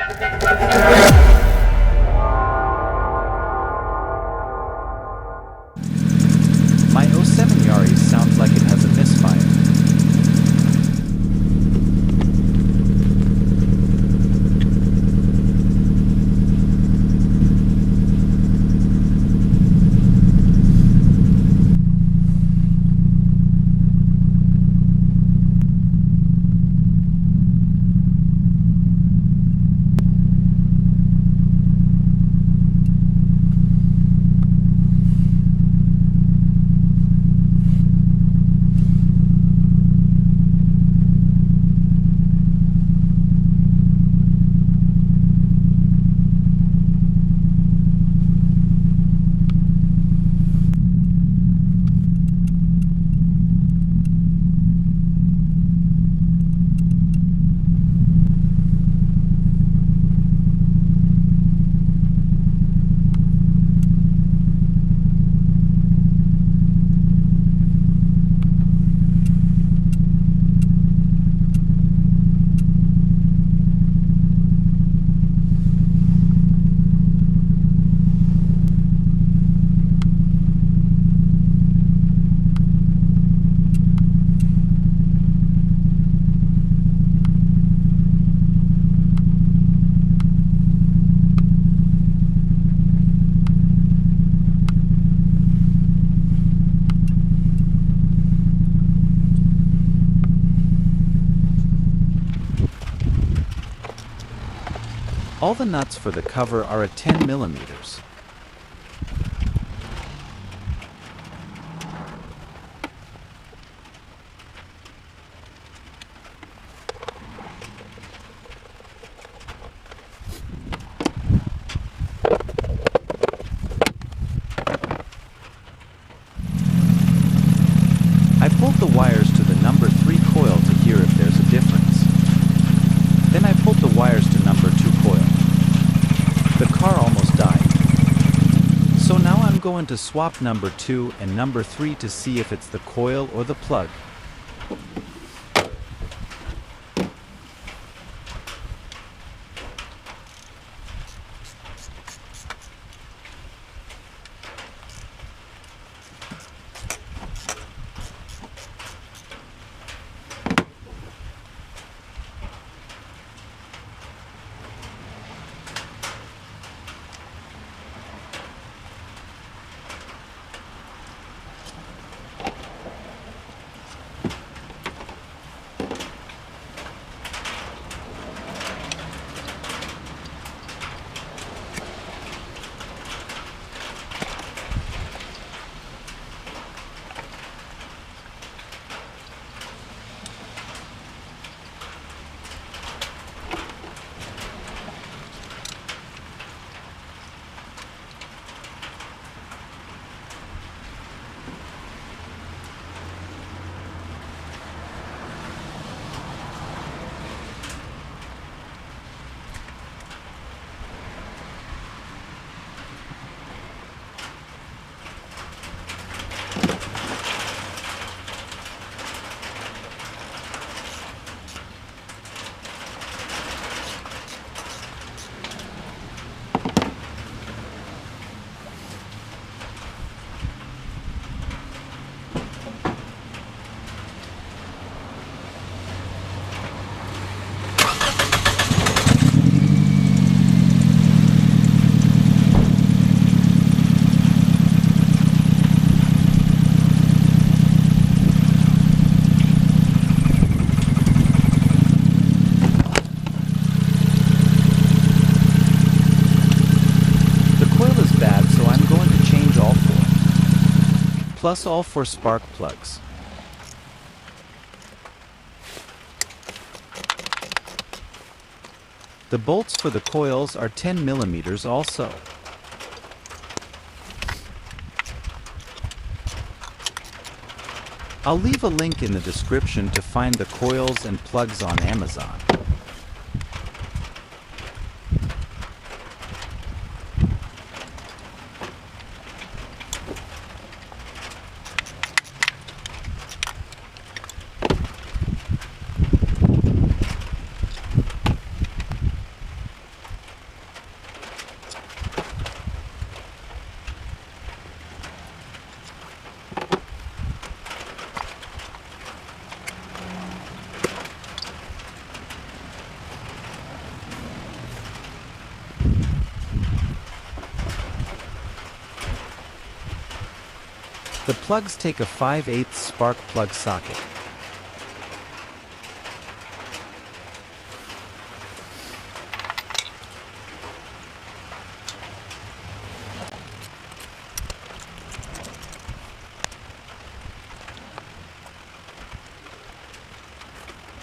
My '07 Yaris sounds like it has a misfire. All the nuts for the cover are at 10 millimeters. I pulled the wires to the number 3 coil to hear if there's a difference. Then I pulled the wires to number 2 coil. The car almost died. So now I'm going to swap number 2 and number 3 to see if it's the coil or the plug. Plus all 4 spark plugs. The bolts for the coils are 10 millimeters also. I'll leave a link in the description to find the coils and plugs on Amazon. The plugs take a 5/8 spark plug socket.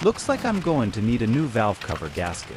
Looks like I'm going to need a new valve cover gasket.